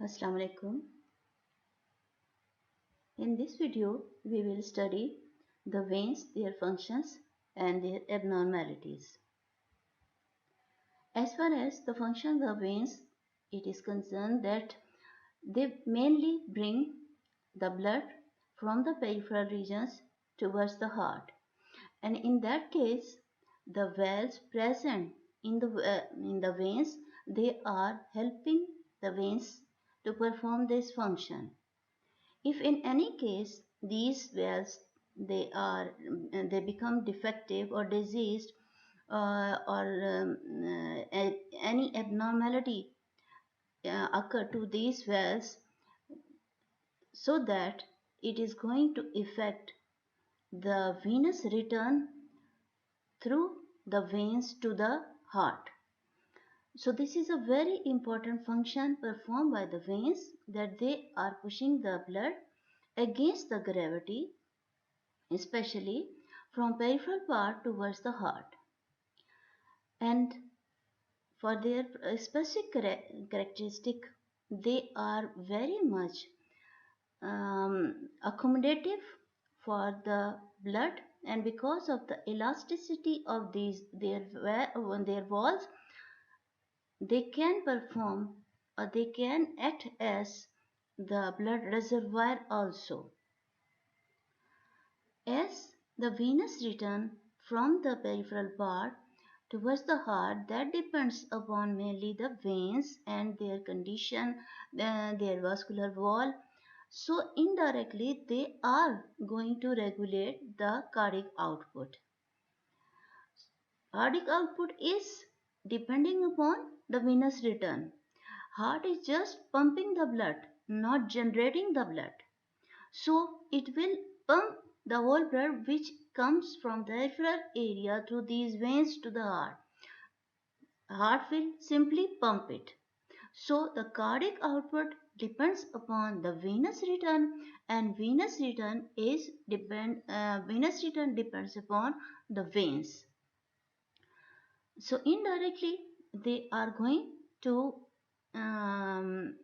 Assalamu alaikum. In this video, we will study the veins, their functions, and their abnormalities. As far as the function of veins, it is concerned that they mainly bring the blood from the peripheral regions towards the heart, and in that case, the valves present in the veins, they are helping the veins to perform this function. If in any case these valves they become defective or diseased, or any abnormality occur to these valves, so that it is going to affect the venous return through the veins to the heart. So this is a very important function performed by the veins, that they are pushing the blood against the gravity, especially from peripheral part towards the heart. And for their specific characteristic, they are very much accommodative for the blood, and because of the elasticity of these their walls, they can perform, or they can act as the blood reservoir also. As the venous return from the peripheral part towards the heart, that depends upon mainly the veins and their condition, their vascular wall. So indirectly they are going to regulate the cardiac output. Cardiac output is depending upon the venous return. Heart is just pumping the blood, not generating the blood. So it will pump the whole blood which comes from the peripheral area through these veins to the heart. Heart will simply pump it. So the cardiac output depends upon the venous return, and venous return depends upon the veins. So indirectly they are going to um,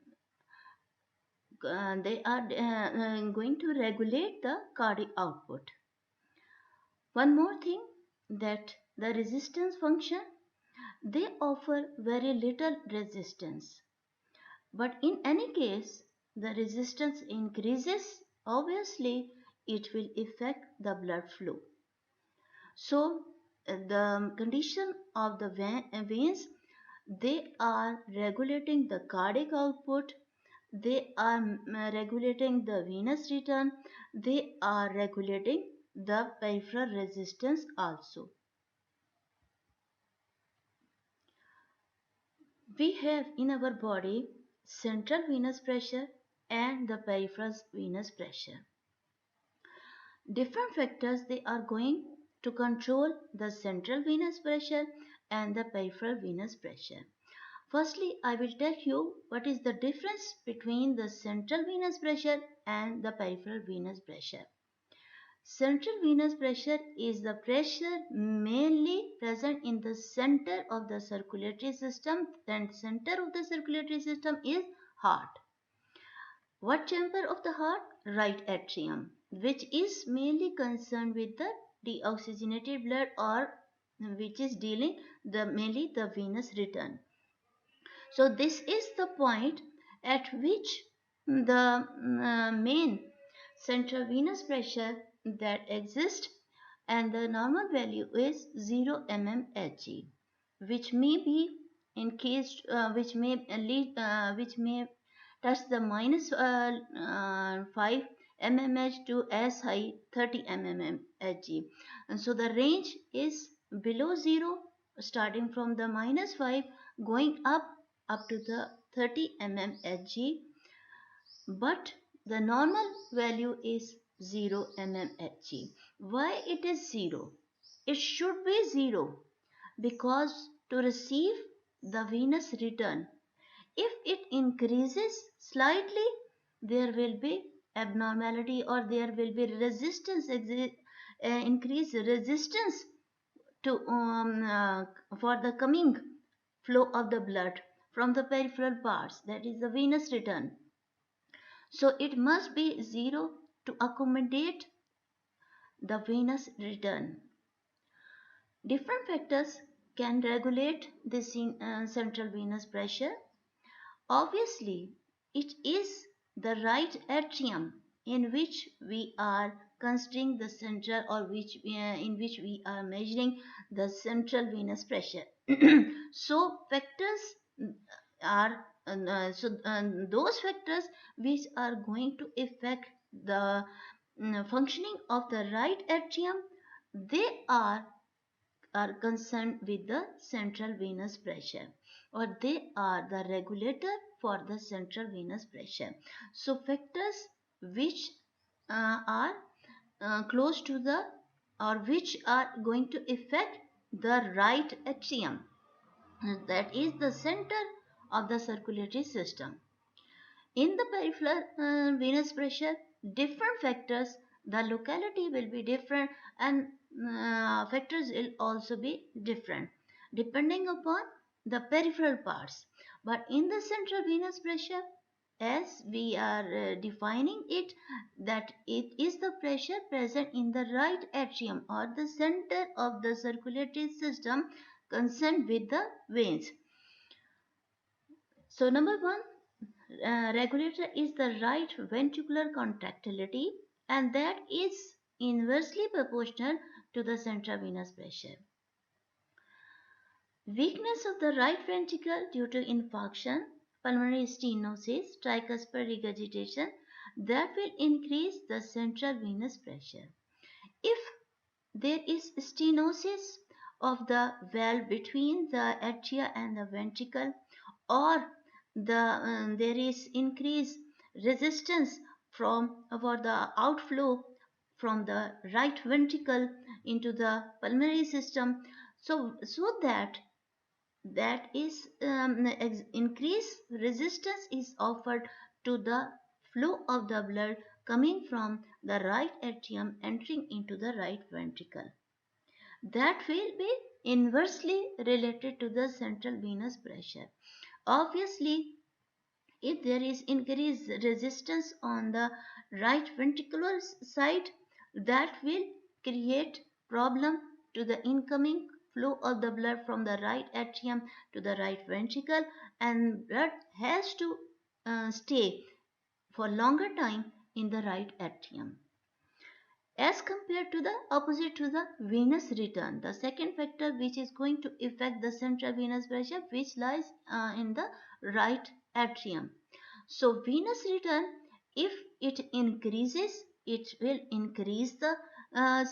going to regulate the cardiac output. One more thing, that the resistance function, they offer very little resistance. But in any case, the resistance increases, obviously it will affect the blood flow. So the condition of the veins, they are regulating the cardiac output, they are regulating the venous return, they are regulating the peripheral resistance also. We have in our body central venous pressure and the peripheral venous pressure. Different factors, they are going to control the central venous pressure and the peripheral venous pressure. Firstly, I will tell you what is the difference between the central venous pressure and the peripheral venous pressure. Central venous pressure is the pressure mainly present in the center of the circulatory system, and center of the circulatory system is heart. What chamber of the heart? Right atrium, which is mainly concerned with the deoxygenated blood, or which is dealing mainly the venous return. So this is the point at which the main central venous pressure that exists, and the normal value is 0 mmHg, which may be increased, which may touch the minus 5 mmH to as high 30 mmHg. And so the range is below 0, starting from the minus 5 going up to the 30 mmHg, but the normal value is 0 mmHg. Why it is 0? It should be 0 because to receive the venous return, if it increases slightly, there will be abnormality, or there will be increased resistance to for the coming flow of the blood from the peripheral parts, that is the venous return. So it must be 0 to accommodate the venous return. Different factors can regulate the central venous pressure. Obviously, it is the right atrium in which we are considering the central, or in which we are measuring the central venous pressure. So factors are those factors which are going to affect the functioning of the right atrium, they are concerned with the central venous pressure, or they are the regulator for the central venous pressure. So factors which are close to the, or which are going to affect the right atrium, that is the center of the circulatory system. In the peripheral venous pressure, different factors, the locality will be different, and factors will also be different depending upon the peripheral parts. But in the central venous pressure, as we are defining it, that it is the pressure present in the right atrium, or the center of the circulatory system concerned with the veins. So number one, regulator is the right ventricular contractility, and that is inversely proportional to the central venous pressure. Weakness of the right ventricle due to infarction, pulmonary stenosis, tricuspid regurgitation, that will increase the central venous pressure. If there is stenosis of the valve between the atria and the ventricle, or there is increased resistance for the outflow from the right ventricle into the pulmonary system, so that is increased resistance is offered to the flow of the blood coming from the right atrium entering into the right ventricle. That will be inversely related to the central venous pressure. Obviously, if there is increased resistance on the right ventricular side, that will create problem to the incoming flow of the blood from the right atrium to the right ventricle, and blood has to stay for longer time in the right atrium, as compared to the opposite to the venous return. The second factor which is going to affect the central venous pressure, which lies in the right atrium. So venous return, if it increases, it will increase the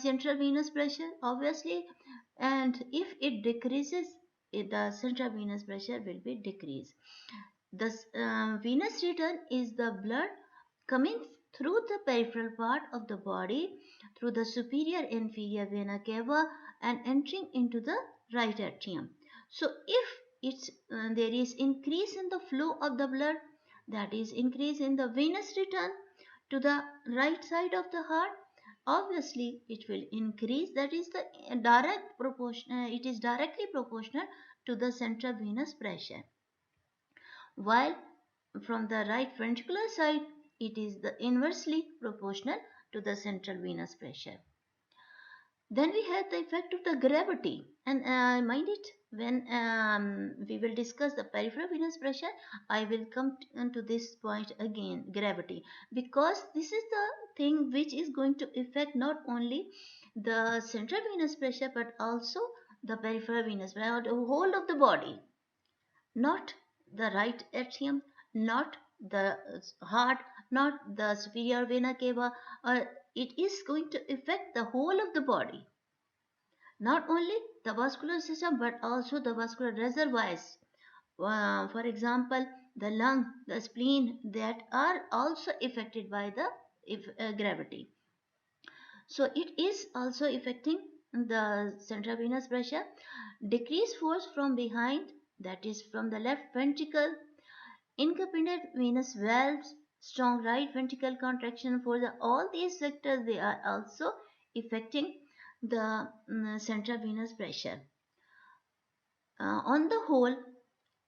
central venous pressure, obviously, and if it decreases, the central venous pressure will be decreased. The venous return is the blood coming through the peripheral part of the body, through the superior inferior vena cava, and entering into the right atrium. So if there is increase in the flow of the blood, that is increase in the venous return to the right side of the heart, obviously it will increase, that is the direct proportion, it is directly proportional to the central venous pressure, while from the right ventricular side, it is the inversely proportional to the central venous pressure. Then we have the effect of the gravity, and mind it, when we will discuss the peripheral venous pressure, I will come to this point again, gravity, because this is the thing which is going to affect not only the central venous pressure but also the peripheral venous pressure, the whole of the body, not the right atrium, not the heart, not the superior vena cava. It is going to affect the whole of the body, not only the vascular system but also the vascular reservoirs. For example, the lung, the spleen, that are also affected by the gravity. So it is also affecting the central venous pressure. Decreased force from behind, that is from the left ventricle, incompetent venous valves, strong right ventricle contraction, for all these factors, they are also affecting the central venous pressure. On the whole,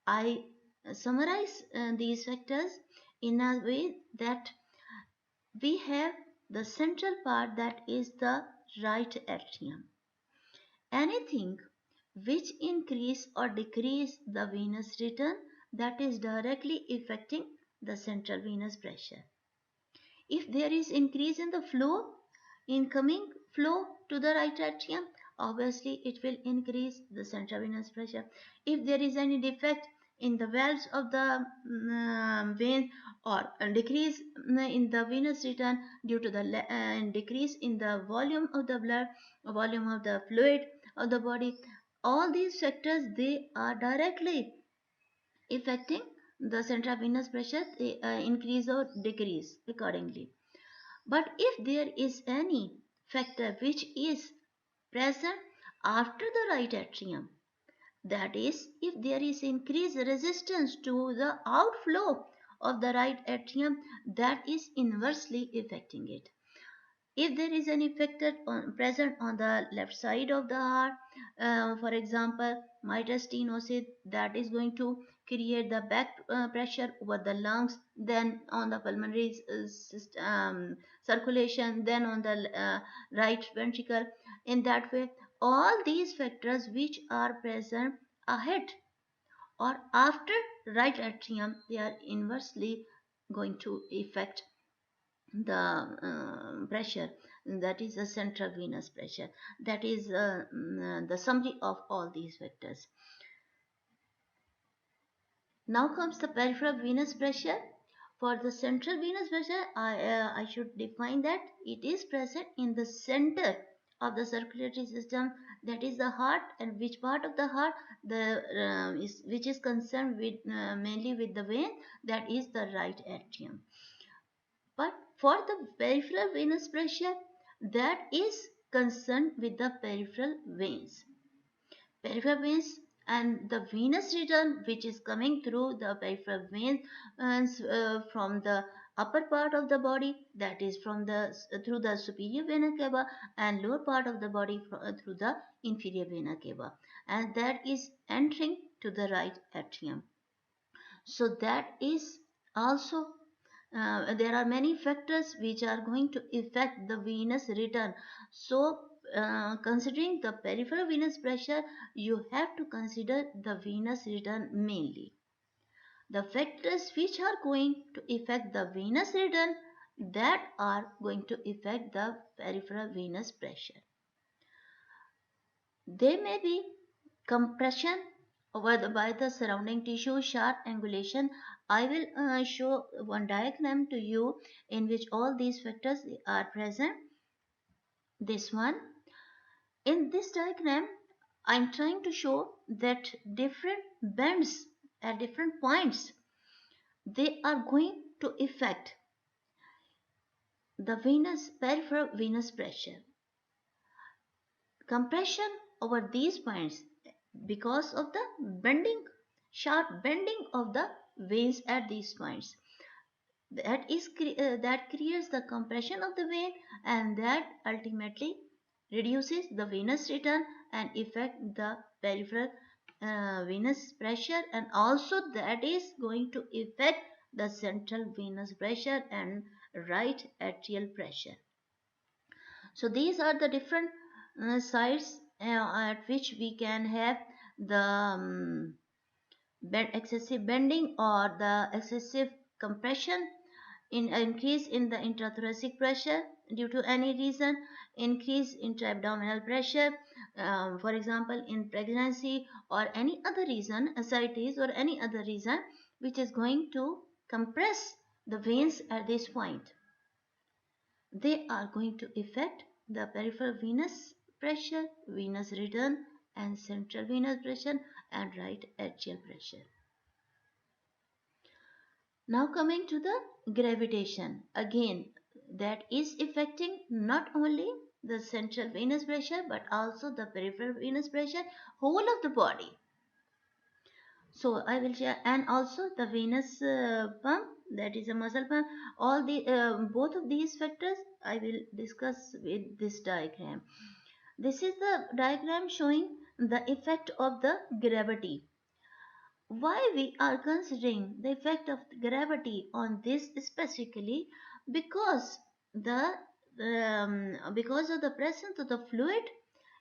I summarize these factors in a way that we have the central part, that is the right atrium. Anything which increase or decrease the venous return, that is directly affecting the central venous pressure. If there is increase in the flow, incoming flow to the right atrium, obviously it will increase the central venous pressure. If there is any defect in the valves of the vein, or a decrease in the venous return due to the decrease in the volume of the blood, volume of the fluid of the body, all these factors, they are directly affecting the central venous pressure, they increase or decrease accordingly. But if there is any factor which is present after the right atrium, that is, if there is increased resistance to the outflow of the right atrium, that is inversely affecting it. If there is an factor present on the left side of the heart, for example, mitral stenosis, that is going to create the back pressure over the lungs, then on the pulmonary circulation, then on the right ventricle. In that way, all these factors which are present ahead or after right atrium, they are inversely going to affect the pressure, that is the central venous pressure. That is the summary of all these factors. Now comes the peripheral venous pressure. For the central venous pressure, I should define that it is present in the center of the circulatory system, that is the heart. And which part of the heart, which is concerned with mainly with the vein, that is the right atrium. But for the peripheral venous pressure, that is concerned with the peripheral veins. Peripheral veins and the venous return which is coming through the peripheral veins from the upper part of the body, that is from the through the superior vena cava, and lower part of the body through the inferior vena cava, and that is entering to the right atrium. So that is also there are many factors which are going to affect the venous return. So considering the peripheral venous pressure, you have to consider the venous return mainly. The factors which are going to affect the venous return, that are going to affect the peripheral venous pressure. They may be compression by the surrounding tissue, sharp angulation. I will show one diagram to you in which all these factors are present. This one. In this diagram, I am trying to show that different bends at different points, they are going to affect the peripheral venous pressure. Compression over these points because of the bending, sharp bending of the veins at these points, that creates the compression of the vein, and that ultimately reduces the venous return and affect the peripheral venous pressure, and also that is going to affect the central venous pressure and right atrial pressure. So these are the different sites at which we can have the excessive bending or the excessive compression, in increase in the intrathoracic pressure due to any reason, increase intra-abdominal pressure, for example in pregnancy, or any other reason, ascites or any other reason which is going to compress the veins at this point. They are going to affect the peripheral venous pressure, venous return, and central venous pressure and right atrial pressure. Now coming to the gravitation, again that is affecting not only the central venous pressure but also the peripheral venous pressure, whole of the body. So I will share, and also the venous pump, that is a muscle pump. All the both of these factors I will discuss with this diagram. This is the diagram showing the effect of the gravity. why we are considering the effect of gravity on this specifically? Because because of the presence of the fluid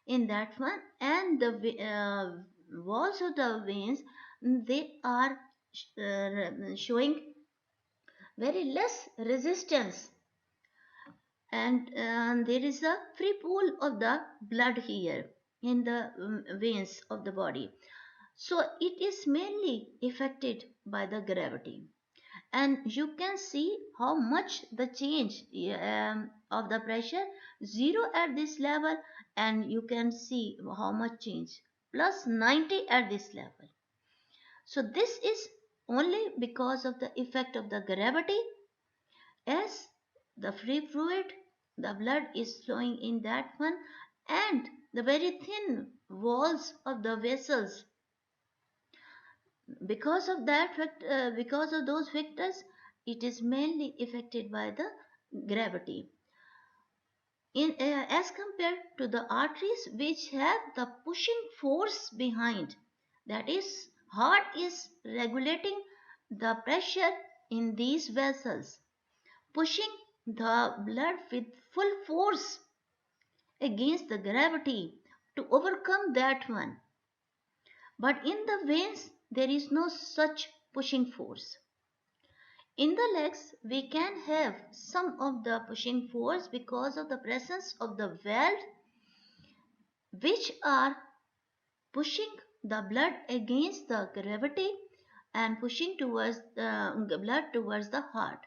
in that one, and the walls of the veins, they are showing very less resistance, and there is a free pool of the blood here in the veins of the body. So it is mainly affected by the gravity, and you can see how much the change of the pressure, zero at this level, and you can see how much change, plus 90 at this level. So this is only because of the effect of the gravity, as the free fluid, the blood is flowing in that one, and the very thin walls of the vessels, because of that because of those factors, it is mainly affected by the gravity as compared to the arteries, which have the pushing force behind. That is, heart is regulating the pressure in these vessels, pushing the blood with full force against the gravity to overcome that one. But in the veins, there is no such pushing force. In the legs, we can have some of the pushing force because of the presence of the valves, which are pushing the blood against the gravity and pushing towards the blood towards the heart.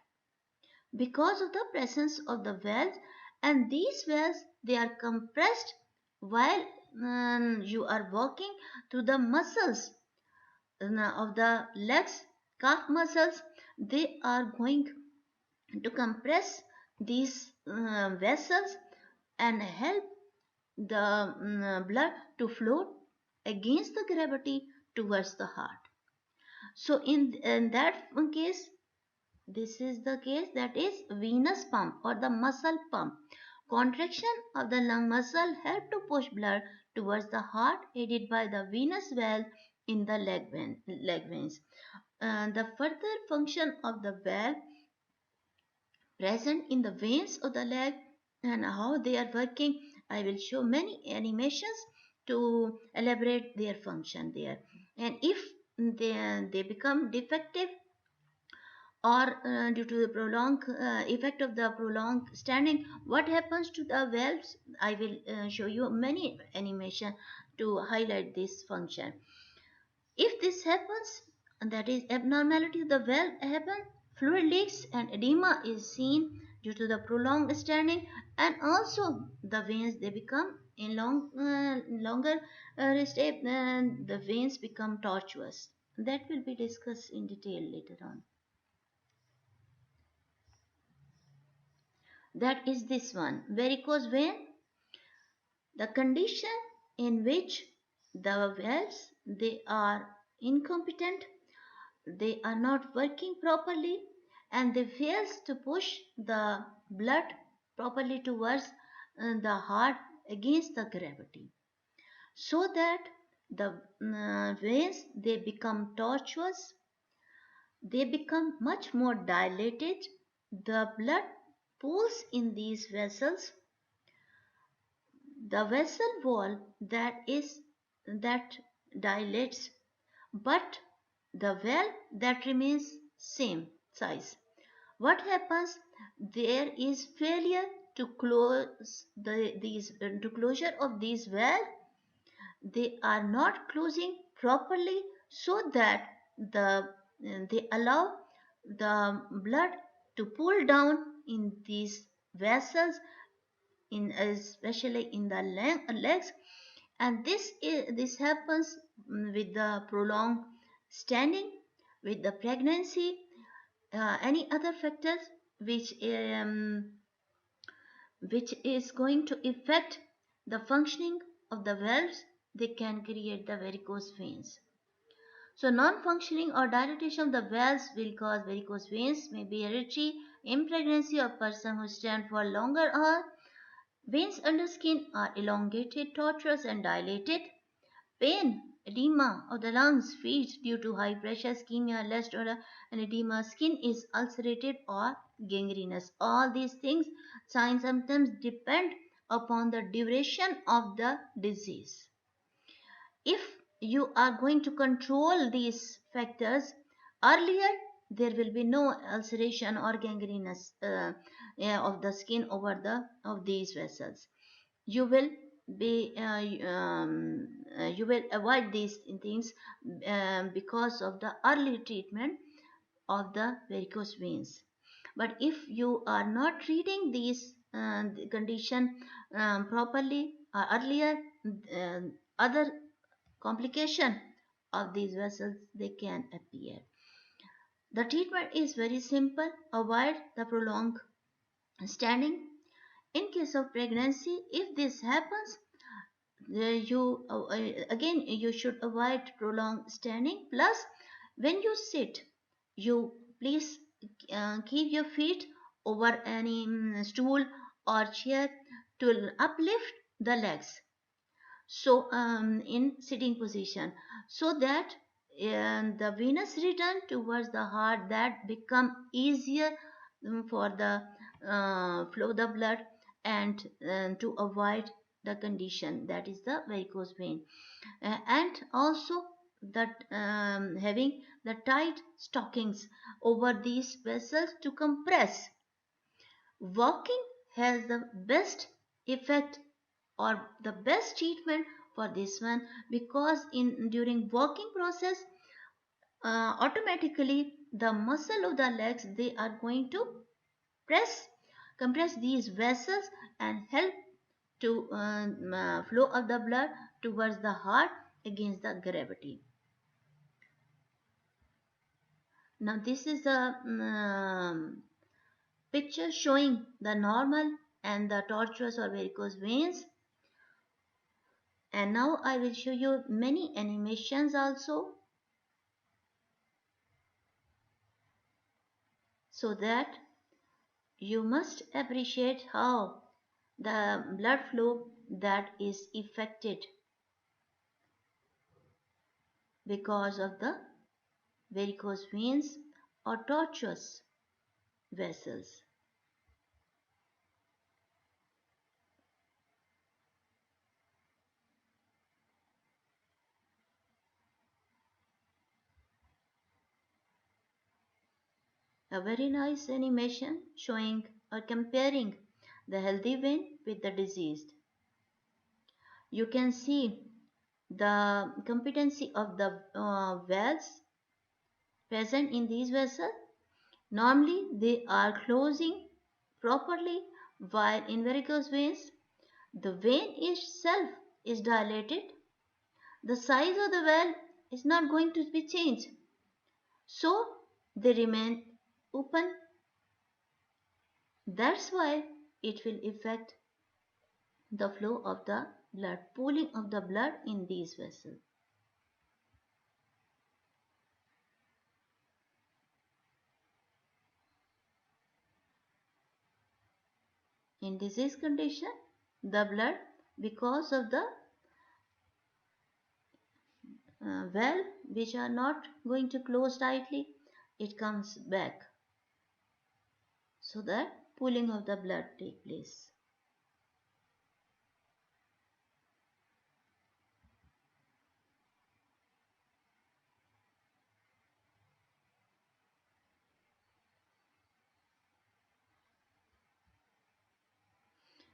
Because of the presence of the valves, and these valves, they are compressed while you are walking through the muscles of the legs, calf muscles. They are going to compress these vessels and help the blood to flow against the gravity towards the heart. So in that case, this is the case, that is venous pump or the muscle pump. Contraction of the lung muscle help to push blood towards the heart, aided by the venous valve in the leg veins. The further function of the valve present in the veins of the leg and how they are working, I will show many animations to elaborate their function there. And if they become defective, or due to the prolonged effect of the prolonged standing, what happens to the valves? I will show you many animation to highlight this function. If this happens, that is abnormality of the valve happen, fluid leaks and edema is seen due to the prolonged standing, and also the veins, they become in longer stay, the veins become tortuous. That will be discussed in detail later on. That is this one, varicose vein, the condition in which the valves, they are incompetent, they are not working properly, and they fails to push the blood properly towards the heart against the gravity, so that the veins, they become tortuous, they become much more dilated, the blood pools in these vessels, the vessel wall, that dilates, but the valve, that remains same size. What happens? There is failure to close these to closure of these valves. They are not closing properly, so that they allow the blood to pull down in these vessels, in especially in the legs, and this happens with the prolonged standing, with the pregnancy, any other factors which is going to affect the functioning of the valves, they can create the varicose veins. So non-functioning or dilatation of the valves will cause varicose veins, may be hereditary in pregnancy or person who stand for longer hours. Veins under skin are elongated, tortuous, and dilated. Pain edema of the lungs, feet due to high pressure, ischemia, less or an edema, skin is ulcerated or gangrenous. All these things, signs symptoms depend upon the duration of the disease. If you are going to control these factors earlier, there will be no ulceration or gangrenous of the skin over the of these vessels. You will be you will avoid these things because of the early treatment of the varicose veins. But if you are not treating these condition properly earlier, uh, other complication of these vessels they can appear. The treatment is very simple. Avoid the prolonged standing. In case of pregnancy, if this happens, again you should avoid prolonged standing. Plus, when you sit, you please keep your feet over any stool or chair to uplift the legs, so in sitting position, so that the venous return towards the heart that become easier for the flow the blood, and to avoid the condition that is the varicose vein. And also that having the tight stockings over these vessels to compress. Walking has the best effect or the best treatment for this one, because in during walking process automatically the muscle of the legs they are going to press compress these vessels and help to flow of the blood towards the heart against the gravity. Now this is a picture showing the normal and the tortuous or varicose veins. And now I will show you many animations also, so that you must appreciate how the blood flow that is affected because of the varicose veins or tortuous vessels. A very nice animation showing or comparing the healthy vein with the diseased. You can see the competency of the valves present in these vessels. Normally they are closing properly, while in varicose veins the vein itself is dilated. The size of the valve is not going to be changed, so they remain open. That's why it will affect the flow of the blood, pooling of the blood in these vessels. In disease condition, the blood, because of the valve which are not going to close tightly, it comes back, so that pooling of the blood take place.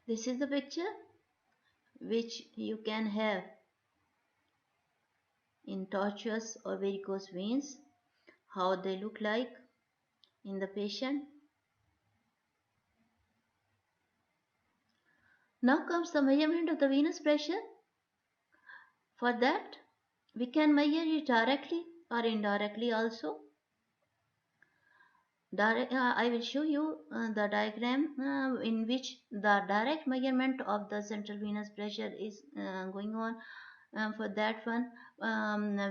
This is the picture which you can have in tortuous or varicose veins, how they look like in the patient. Now comes the measurement of the venous pressure. For that, we can measure it directly or indirectly also. I will show you the diagram in which the direct measurement of the central venous pressure is going on. For that one,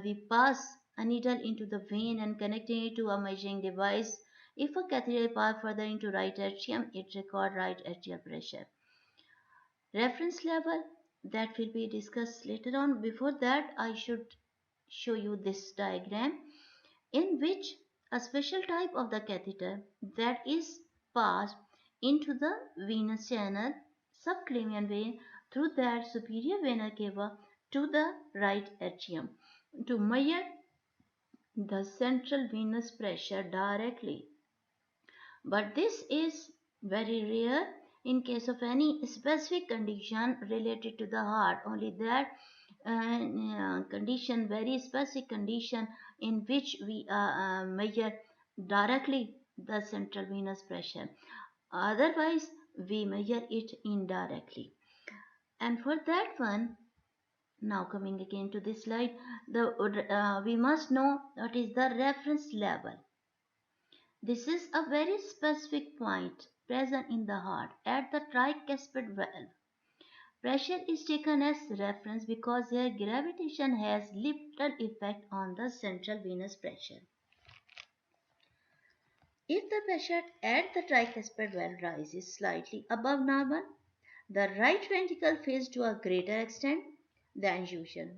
we pass a needle into the vein and connecting it to a measuring device. If a catheter pass further into right atrium, it record right atrial pressure. Reference level that will be discussed later on. Before that, I should show you this diagram in which a special type of the catheter that is passed into the venous channel subclavian vein through that superior vena cava to the right atrium to measure the central venous pressure directly. But this is very rare in case of any specific condition related to the heart. Only that condition, very specific condition in which we measure directly the central venous pressure. Otherwise, we measure it indirectly. And for that one, now coming again to this slide, we must know what is the reference level. This is a very specific point present in the heart at the tricuspid valve. Pressure is taken as reference because here gravitation has little effect on the central venous pressure. If the pressure at the tricuspid valve rises slightly above normal, the right ventricle fills to a greater extent than usual,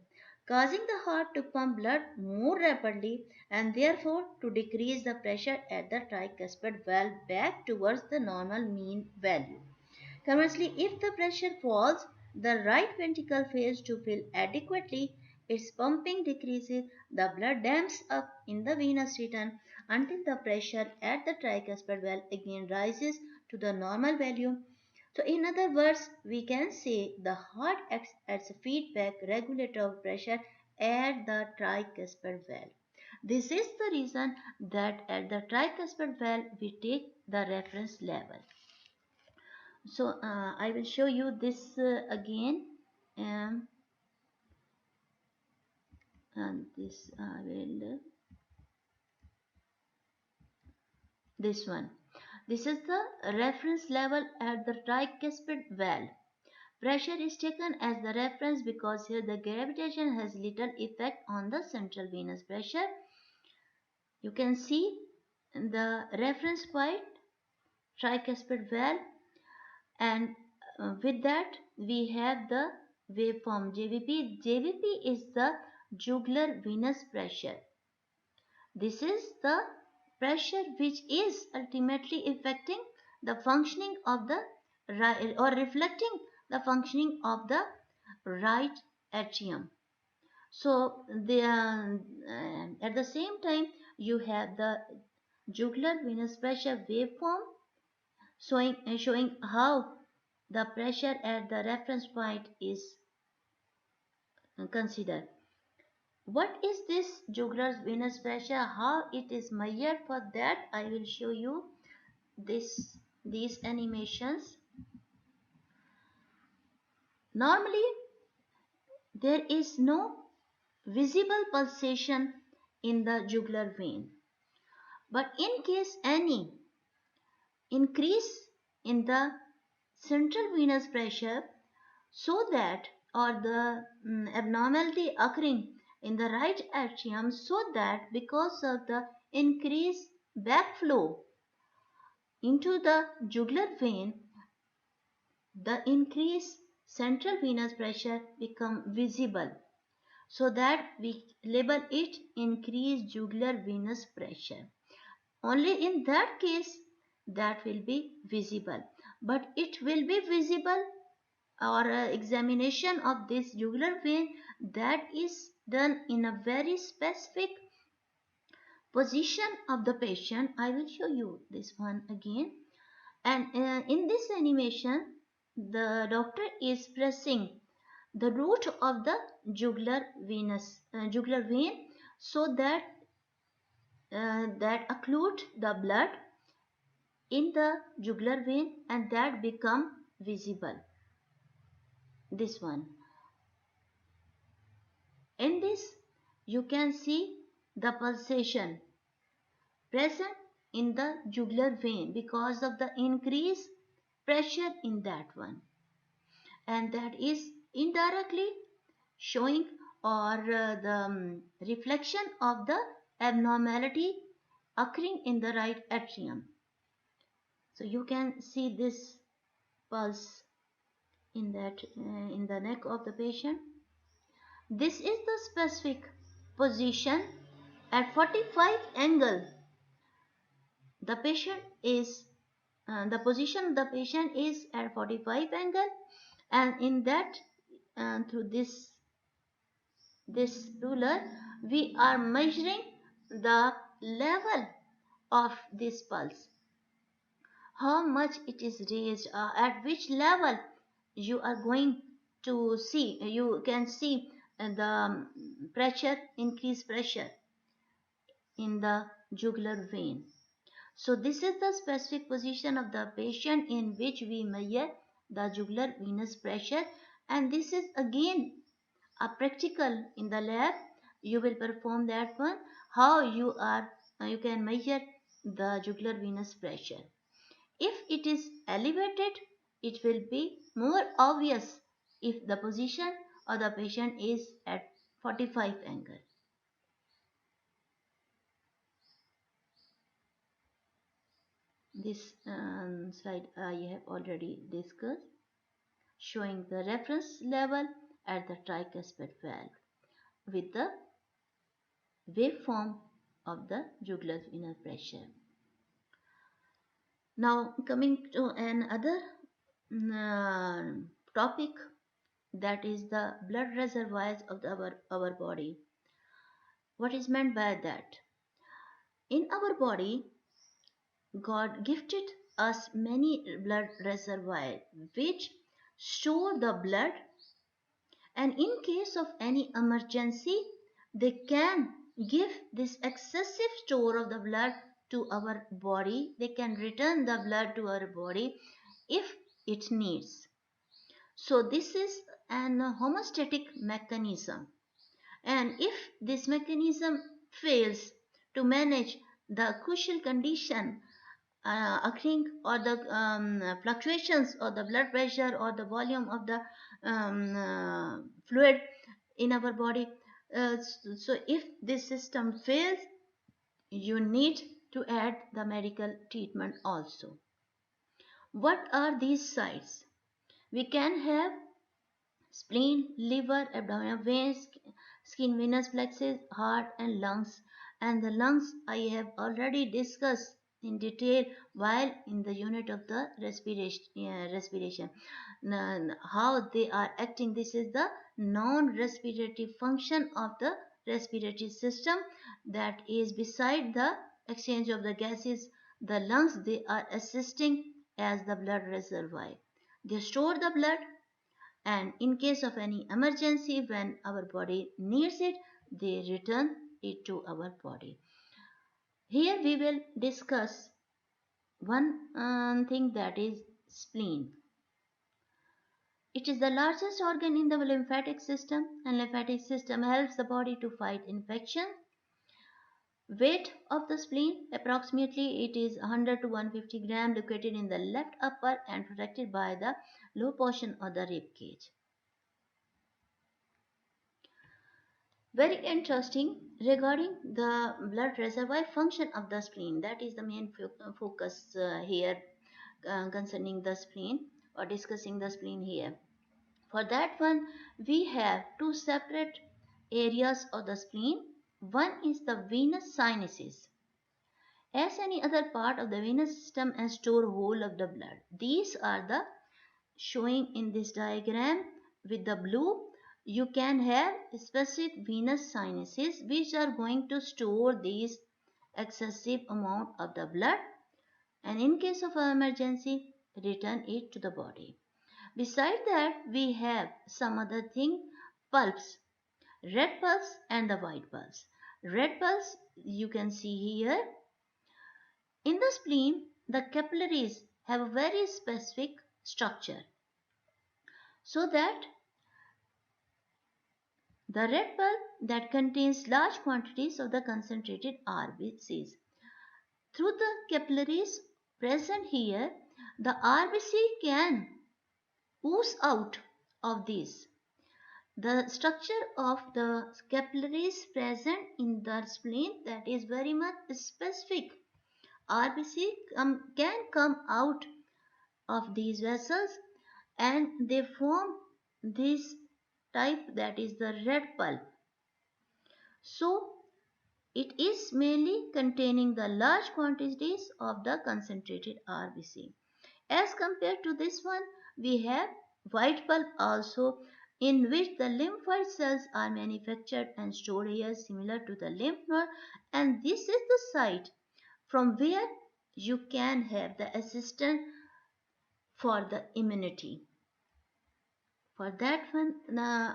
causing the heart to pump blood more rapidly and therefore to decrease the pressure at the tricuspid valve back towards the normal mean value. Conversely, if the pressure falls, the right ventricle fails to fill adequately, its pumping decreases, the blood dams up in the venous return until the pressure at the tricuspid valve again rises to the normal value. So, in other words, we can say the heart acts as a feedback regulator of pressure at the tricuspid valve. This is the reason that at the tricuspid valve we take the reference level. So I will show you this again, um, and this I will this one. This is the reference level at the tricuspid valve. Pressure is taken as the reference because here the gravitation has little effect on the central venous pressure. You can see the reference point tricuspid valve, and with that we have the waveform JVP. JVP is the jugular venous pressure. This is the pressure which is ultimately affecting the functioning of the right or reflecting the functioning of the right atrium. So at the same time you have the jugular venous pressure waveform showing how the pressure at the reference point is considered. What is this jugular venous pressure? How it is measured? For that I will show you these animations. Normally there is no visible pulsation in the jugular vein, but in case any increase in the central venous pressure, so that or the abnormality occurring in the right atrium, so that because of the increased backflow into the jugular vein, the increased central venous pressure become visible, so that we label it increased jugular venous pressure. Only in that case that will be visible, but it will be visible or examination of this jugular vein that is done in a very specific position of the patient. I will show you this one again, and in this animation the doctor is pressing the root of the jugular vein, so that that occlude the blood in the jugular vein and that become visible. This one. In this, you can see the pulsation present in the jugular vein because of the increased pressure in that one, and that is indirectly showing or the reflection of the abnormality occurring in the right atrium. So you can see this pulse in that in the neck of the patient. This is the specific position at 45 angle. The patient is the position of the patient is at 45 angle, and in that through this ruler we are measuring the level of this pulse, how much it is raised, at which level you are going to see, you can see the pressure, increased pressure in the jugular vein. So this is the specific position of the patient in which we measure the jugular venous pressure, and this is again a practical in the lab. You will perform that one, how you can measure the jugular venous pressure. If it is elevated, it will be more obvious if the position of the patient is at 45 angle. This slide I have already discussed, showing the reference level at the tricuspid valve with the waveform of the jugular venous pressure. Now coming to another topic, that is the blood reservoirs of our body. What is meant by that? In our body, God gifted us many blood reservoirs which store the blood, and in case of any emergency they can give this excessive store of the blood to our body. They can return the blood to our body if it needs. So this is an homeostatic mechanism, and if this mechanism fails to manage the crucial condition occurring, or the fluctuations or the blood pressure or the volume of the fluid in our body, so if this system fails, you need to add the medical treatment also. What are these sites? We can have spleen, liver, abdominal veins, skin, venous plexus, heart, and lungs. And the lungs I have already discussed in detail while in the unit of the respiration. How they are acting. This is the non-respiratory function of the respiratory system, that is beside the exchange of the gases. The lungs, they are assisting as the blood reservoir. They store the blood, and in case of any emergency when our body needs it, they return it to our body. Here we will discuss one thing, that is spleen. It is the largest organ in the lymphatic system, and lymphatic system helps the body to fight infection. Weight of the spleen, approximately it is 100 to 150 gram, located in the left upper and protected by the low portion of the rib cage. Very interesting regarding the blood reservoir function of the spleen. That is the main focus here concerning the spleen, or discussing the spleen here. For that one, we have two separate areas of the spleen. One is the venous sinuses. As any other part of the venous system and store whole of the blood. These are the showing in this diagram with the blue. You can have specific venous sinuses which are going to store these excessive amount of the blood, and in case of an emergency return it to the body. Beside that we have some other thing, pulse, red pulse and the white pulse. Red pulse you can see here. In the spleen, the capillaries have a very specific structure, so that the red pulse that contains large quantities of the concentrated RBCs. Through the capillaries present here, the RBC can ooze out of these. The structure of the capillaries present in the spleen, that is very much specific. RBC can come out of these vessels, and they form this type, that is the red pulp. So it is mainly containing the large quantities of the concentrated RBC. As compared to this one, we have white bulb also, in which the lymphoid cells are manufactured and stored here similar to the lymph node, and this is the site from where you can have the assistance for the immunity. For that one,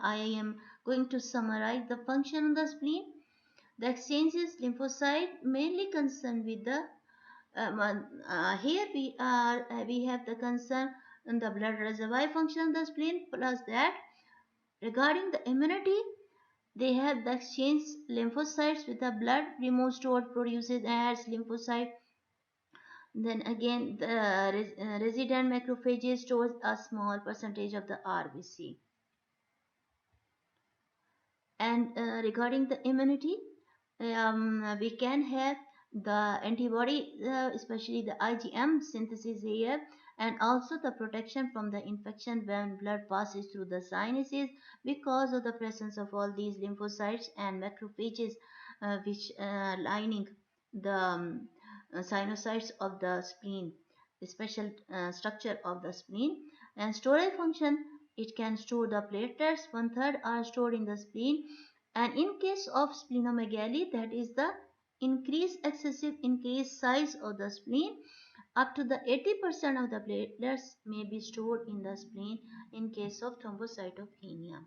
I am going to summarize the function of the spleen. The exchanges lymphocyte mainly concerned with the here we have the concern in the blood reservoir function of the spleen, plus that regarding the immunity they have the exchange lymphocytes with the blood remove stored produces adds lymphocyte. Then again the resident macrophages stores a small percentage of the RBC. And regarding the immunity, we can have the antibody, especially the IgM synthesis here, and also the protection from the infection when blood passes through the sinuses because of the presence of all these lymphocytes and macrophages, which lining the sinusoids of the spleen, the special structure of the spleen. And storage function, it can store the platelets, one third are stored in the spleen, and in case of splenomegaly, that is the excessive increased size of the spleen, up to the 80% of the platelets may be stored in the spleen in case of thrombocytopenia.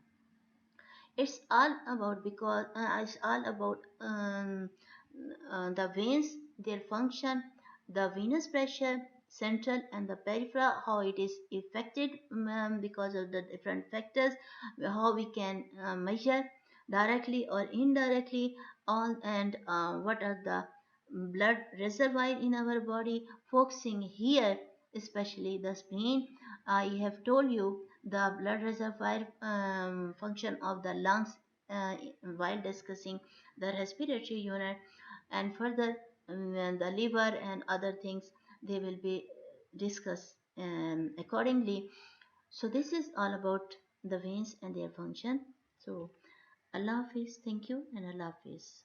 It's all about because it's all about the veins, their function, the venous pressure, central and the peripheral, how it is affected because of the different factors, how we can measure directly or indirectly, all and what are the blood reservoir in our body. Focusing here, especially the spleen, I have told you the blood reservoir function of the lungs while discussing the respiratory unit, and further the liver and other things they will be discussed accordingly. So this is all about the veins and their function. So Allah Hafiz, thank you, and Allah Hafiz.